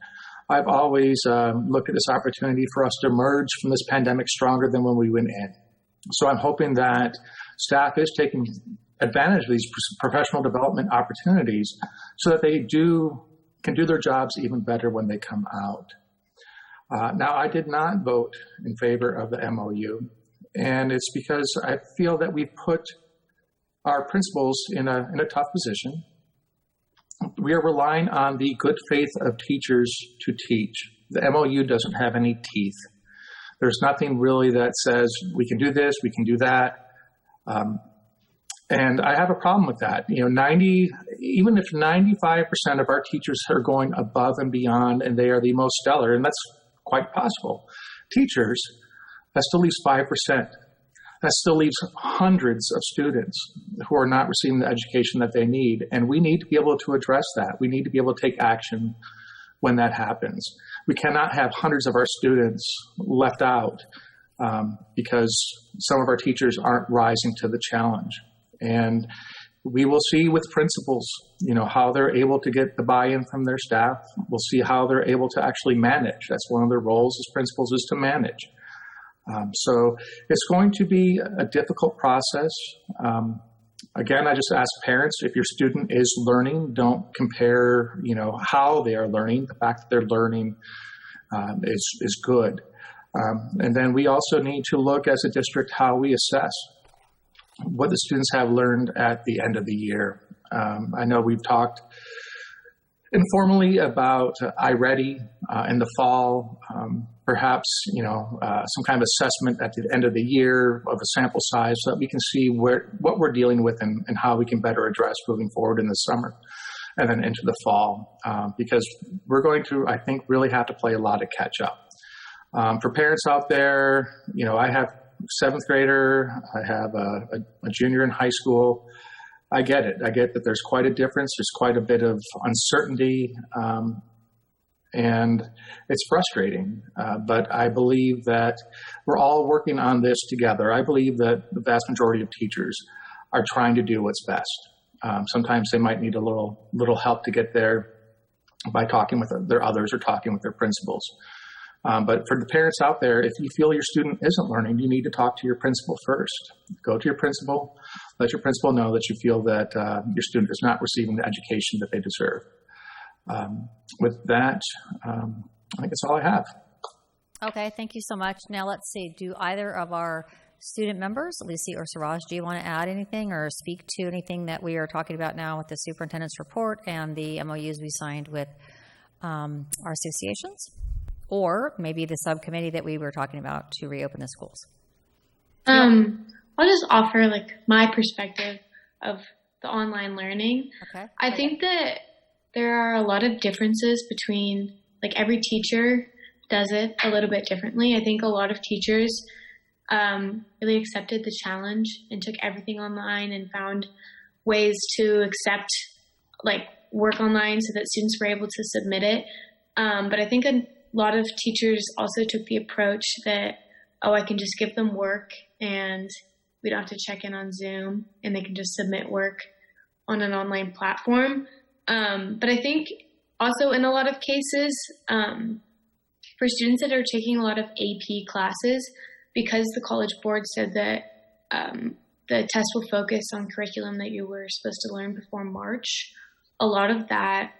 I've always looked at this opportunity for us to emerge from this pandemic stronger than when we went in. So I'm hoping that staff is taking advantage of these professional development opportunities so that they can do their jobs even better when they come out. Now, I did not vote in favor of the MOU, and it's because I feel that we've put our principals in a tough position. We are relying on the good faith of teachers to teach. The MOU doesn't have any teeth. There's nothing really that says we can do this, we can do that. And I have a problem with that. Even if 95% of our teachers are going above and beyond and they are the most stellar, and that's quite possible, teachers, that still leaves 5%. that still leaves hundreds of students who are not receiving the education that they need. And we need to be able to address that. We need to be able to take action when that happens. We cannot have hundreds of our students left out because some of our teachers aren't rising to the challenge. And we will see with principals, how they're able to get the buy-in from their staff. We'll see how they're able to actually manage. That's one of their roles as principals, is to manage. So it's going to be a difficult process. Again, I just ask parents, if your student is learning, don't compare, how they are learning. The fact that they're learning is good. And then we also need to look as a district how we assess what the students have learned at the end of the year. I know we've talked informally about iReady in the fall, perhaps, some kind of assessment at the end of the year of a sample size so that we can see what we're dealing with and how we can better address moving forward in the summer and then into the fall, because we're going to, I think, really have to play a lot of catch up. For parents out there, I have a 7th grader, I have a junior in high school. I get it. I get that there's quite a difference. There's quite a bit of uncertainty, and it's frustrating. But I believe that we're all working on this together. I believe that the vast majority of teachers are trying to do what's best. Sometimes they might need a little help to get there by talking with their others or talking with their principals. But for the parents out there, if you feel your student isn't learning, you need to talk to your principal first. Go to your principal, let your principal know that you feel that your student is not receiving the education that they deserve. With that, I think that's all I have. Okay, thank you so much. Now let's see, do either of our student members, Lucy or Siraj, do you want to add anything or speak to anything that we are talking about now with the superintendent's report and the MOUs we signed with our associations? Or maybe the subcommittee that we were talking about to reopen the schools? I'll just offer my perspective of the online learning. Okay. I think that there are a lot of differences between every teacher does it a little bit differently. I think a lot of teachers really accepted the challenge and took everything online and found ways to accept work online so that students were able to submit it. But I think a lot of teachers also took the approach that, I can just give them work and we don't have to check in on Zoom and they can just submit work on an online platform. But I think also in a lot of cases, for students that are taking a lot of AP classes, because the College Board said that the test will focus on curriculum that you were supposed to learn before March, a lot of that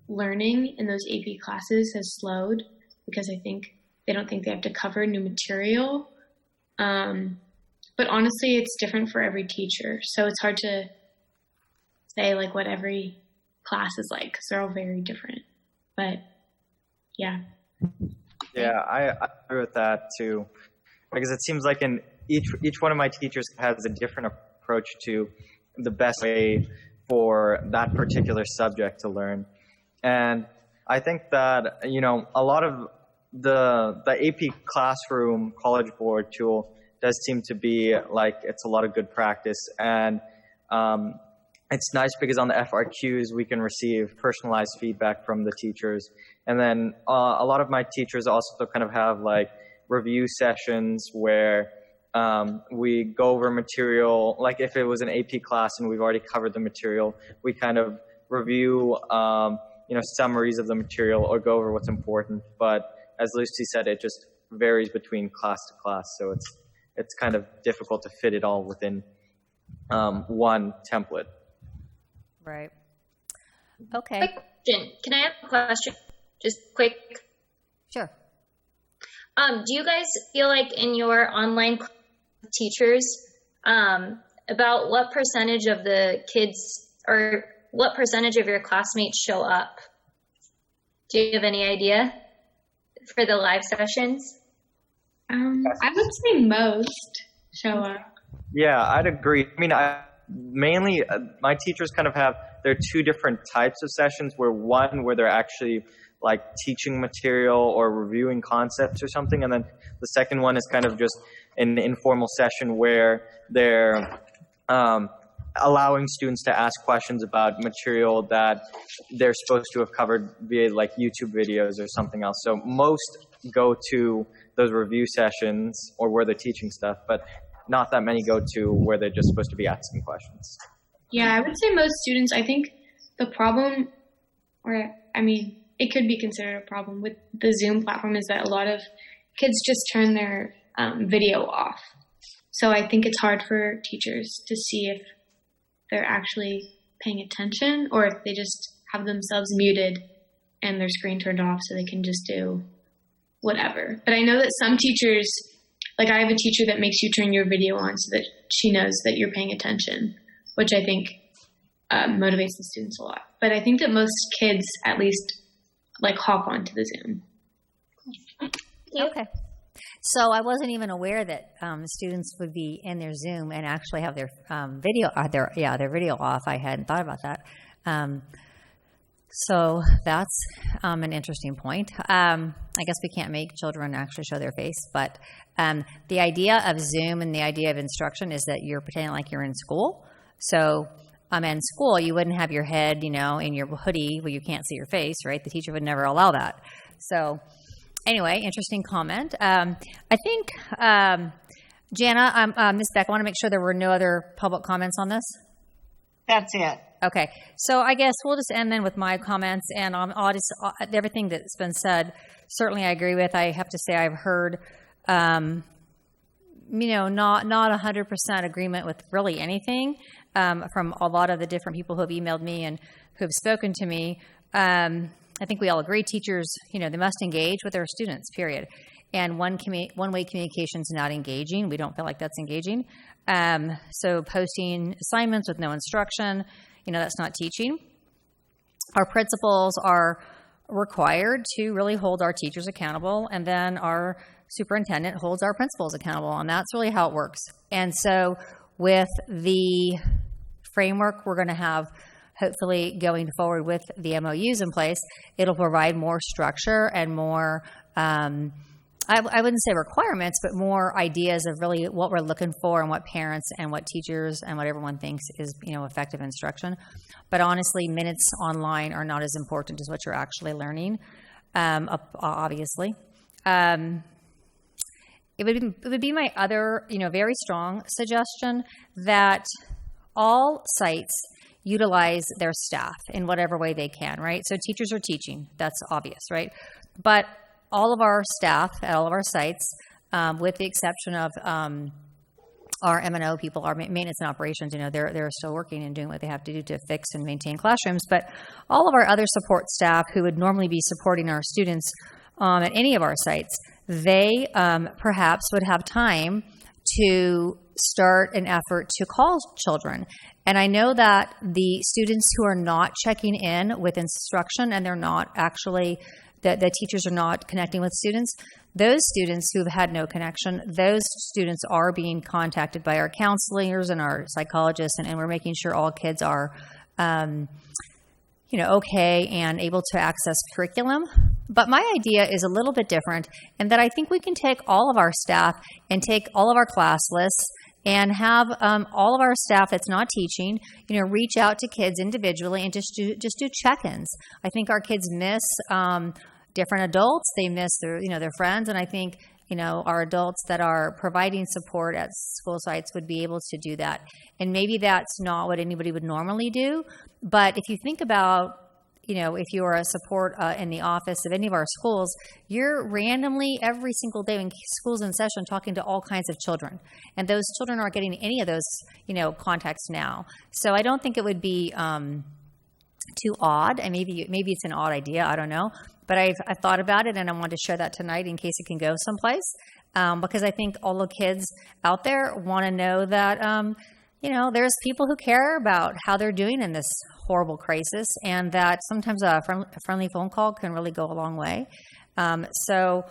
learning in those AP classes has slowed because I think they don't think they have to cover new material. But honestly, it's different for every teacher. So it's hard to say what every class is like because they're all very different. But yeah. Yeah, I agree with that too, because it seems like each one of my teachers has a different approach to the best way for that particular subject to learn. And I think that, a lot of the AP classroom College Board tool does seem to be it's a lot of good practice. And it's nice because on the FRQs, we can receive personalized feedback from the teachers. And then a lot of my teachers also kind of have review sessions where we go over material. If it was an AP class and we've already covered the material, we kind of review summaries of the material or go over what's important. But as Lucy said, it just varies between class to class. So it's kind of difficult to fit it all within one template. Right. Okay. Quick question. Can I have a question? Just quick. Sure. Do you guys feel in your online teachers, about what percentage of the kids or what percentage of your classmates show up? Do you have any idea for the live sessions? I would say most show up. Yeah, I'd agree. I mean, mainly my teachers kind of have, there are two different types of sessions where they're actually like teaching material or reviewing concepts or something. And then the second one is kind of just an informal session where they're allowing students to ask questions about material that they're supposed to have covered via like YouTube videos or something else. So most go to those review sessions or where they're teaching stuff, but not that many go to where they're just supposed to be asking questions. Yeah, I would say most students, I think the problem, or I mean, it could be considered a problem with the Zoom platform, is that a lot of kids just turn their video off. So I think it's hard for teachers to see if they're actually paying attention or if they just have themselves muted and their screen turned off so they can just do whatever. But I know that some teachers, like I have a teacher that makes you turn your video on so that she knows that you're paying attention, which I think motivates the students a lot. But I think that most kids at least like hop onto the Zoom. Okay. So I wasn't even aware that students would be in their Zoom and actually have their video, their video off. I hadn't thought about that. So that's an interesting point. I guess we can't make children actually show their face, but the idea of Zoom and the idea of instruction is that you're pretending like you're in school. So in school, you wouldn't have your head, in your hoodie where you can't see your face, right? The teacher would never allow that. So anyway, interesting comment. I think, Jana, Ms. Beck, I want to make sure there were no other public comments on this. That's it. Okay, so I guess we'll just end then with my comments, and everything that's been said, certainly I agree with. I have to say I've heard, not 100% agreement with really anything from a lot of the different people who have emailed me and who have spoken to me. I think we all agree teachers, they must engage with their students, period. And one-way communication is not engaging. We don't feel like that's engaging. So posting assignments with no instruction, that's not teaching. Our principals are required to really hold our teachers accountable, and then our superintendent holds our principals accountable, and that's really how it works. And so with the framework we're going to have, hopefully going forward with the MOUs in place, it'll provide more structure and more, I wouldn't say requirements, but more ideas of really what we're looking for and what parents and what teachers and what everyone thinks is, effective instruction. But honestly, minutes online are not as important as what you're actually learning, obviously. It would be my other, very strong suggestion that all sites utilize their staff in whatever way they can, right? So teachers are teaching, that's obvious, right? But all of our staff at all of our sites, with the exception of our M&O people, our maintenance and operations, they're still working and doing what they have to do to fix and maintain classrooms. But all of our other support staff who would normally be supporting our students at any of our sites, they perhaps would have time to start an effort to call children. And I know that the students who are not checking in with instruction and they're not actually, the teachers are not connecting with students, those students who've had no connection, those students are being contacted by our counselors and our psychologists, and we're making sure all kids are okay and able to access curriculum. But my idea is a little bit different in that I think we can take all of our staff and take all of our class lists and have all of our staff that's not teaching, reach out to kids individually and just do check-ins. I think our kids miss different adults. They miss their friends, and I think our adults that are providing support at school sites would be able to do that. And maybe that's not what anybody would normally do, but if you think about if you are a support in the office of any of our schools, you're randomly every single day when school's in session talking to all kinds of children. And those children aren't getting any of those, contacts now. So I don't think it would be too odd. And maybe it's an odd idea. I don't know. But I've thought about it, and I wanted to share that tonight in case it can go someplace. Because I think all the kids out there want to know that, there's people who care about how they're doing in this horrible crisis, and that sometimes a friendly phone call can really go a long way. So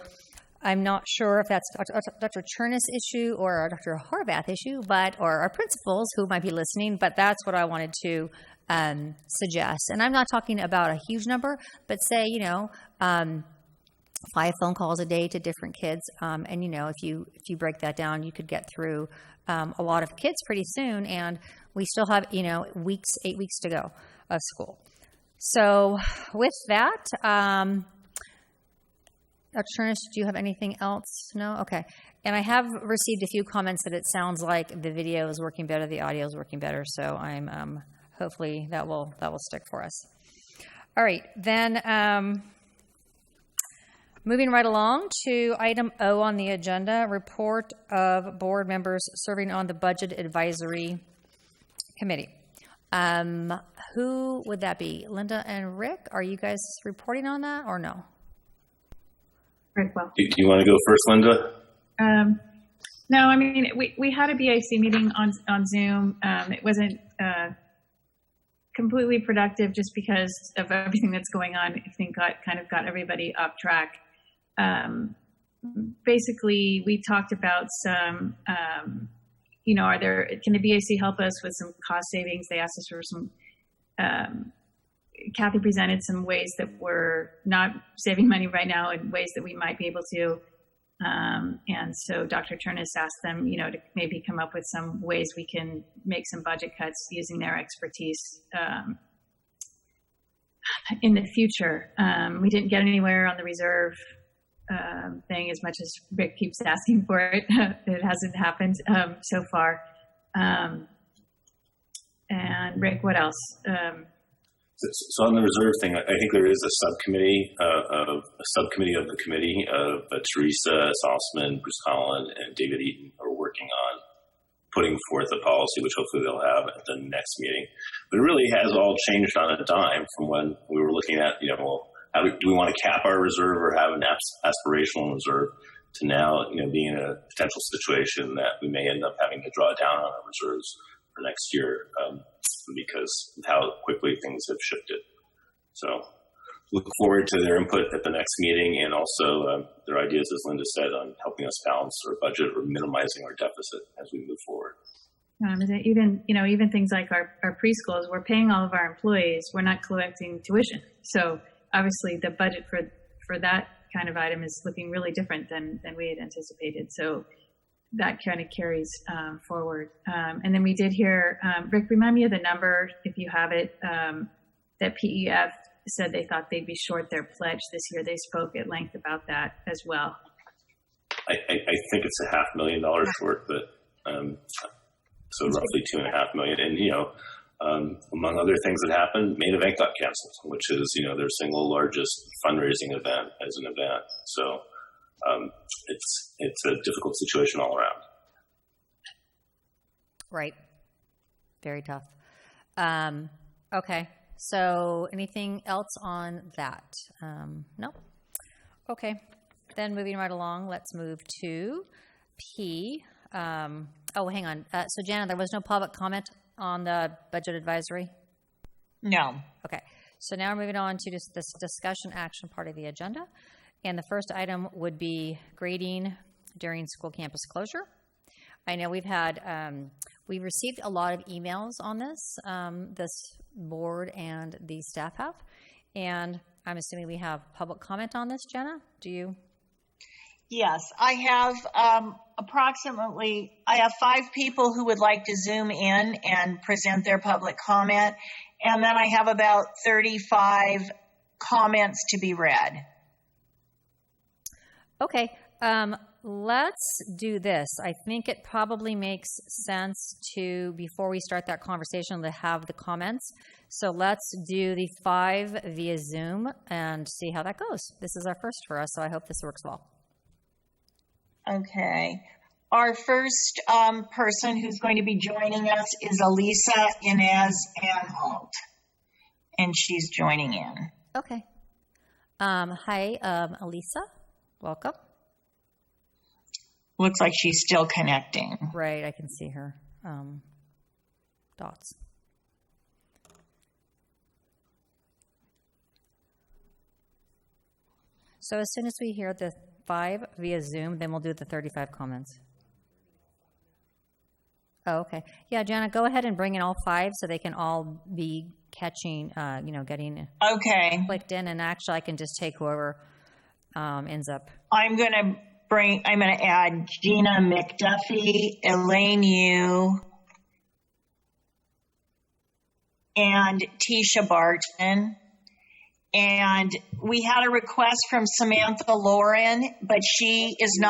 I'm not sure if that's Dr. CHERNISS issue or a Dr. Horvath issue, or our principals who might be listening, but that's what I wanted to suggest. And I'm not talking about a huge number, but say, 5 phone calls a day to different kids. And, you know, if you break that down, you could get through a lot of kids pretty soon. And we still have, you know, 8 weeks to go of school. So with that, CHERNISS, do you have anything else? No? Okay. And I have received a few comments that it sounds like the video is working better, the audio is working better. So I'm hopefully that will stick for us. All right. Then moving right along to item O on the agenda, report of board members serving on the Budget Advisory Committee. Who would that be? Linda and Rick, are you guys reporting on that or no? Rick, well. Do you want to go first, Linda? No, I mean, we had a BAC meeting on Zoom. It wasn't completely productive just because of everything that's going on. I think got everybody off track. Basically, we talked about some, you know, can the BAC help us with some cost savings? They asked us for some, Kathy presented some ways that we're not saving money right now and ways that we might be able to. And so Dr. CHERNISS asked them, you know, to maybe come up with some ways we can make some budget cuts using their expertise in the future. We didn't get anywhere on the reserve thing as much as Rick keeps asking for it. It hasn't happened so far. And Rick, what else? So on the reserve thing, I think there is a subcommittee of the committee of Teresa Salzman, Bruce Collin, and David Eaton are working on putting forth a policy, which hopefully they'll have at the next meeting. But it really has all changed on a dime from when we were looking at, you know, well, do we want to cap our reserve or have an aspirational reserve, to now, you know, being in a potential situation that we may end up having to draw down on our reserves for next year because of how quickly things have shifted. So look forward to their input at the next meeting, and also their ideas, as Linda said, on helping us balance our budget or minimizing our deficit as we move forward. Even things like our preschools, we're paying all of our employees, we're not collecting tuition. So obviously the budget for that kind of item is looking really different than we had anticipated. So that kind of carries forward. And then we did hear, Rick, remind me of the number, if you have it, that PEF said they thought they'd be short their pledge this year. They spoke at length about that as well. I think it's $500,000 short, but so roughly $2.5 million. And, you know, among other things that happened, Main Event got canceled, which is, you know, their single largest fundraising event as an event. So it's a difficult situation all around. Right. Very tough. Okay. So anything else on that? No? Okay. Then moving right along, let's move to P. Hang on. So Jana, there was no public comment on the budget advisory? No. Okay. So now we're moving on to this discussion action part of the agenda. And the first item would be grading during school campus closure. I know we've received a lot of emails on this, this board and the staff have. And I'm assuming we have public comment on this, Jenna? Do you? Yes, I have I have 5 people who would like to Zoom in and present their public comment. And then I have about 35 comments to be read. Okay, let's do this. I think it probably makes sense to, before we start that conversation, to have the comments. So let's do the 5 via Zoom and see how that goes. This is our first for us, so I hope this works well. Okay. Our first person who's going to be joining us is Elisa Inez Anholt, and she's joining in. Okay. Hi, Elisa. Welcome. Looks like she's still connecting. Right, I can see her dots. So as soon as we hear the 5 via Zoom, then we'll do the 35 comments. Oh, okay. Yeah, Jana, go ahead and bring in all 5 so they can all be catching, getting Okay. clicked in. And actually, I can just take whoever ends up. I'm going to add Gina McDuffie, Elaine Yu, and Tisha Barton. And we had a request from Samantha Lauren, but she is not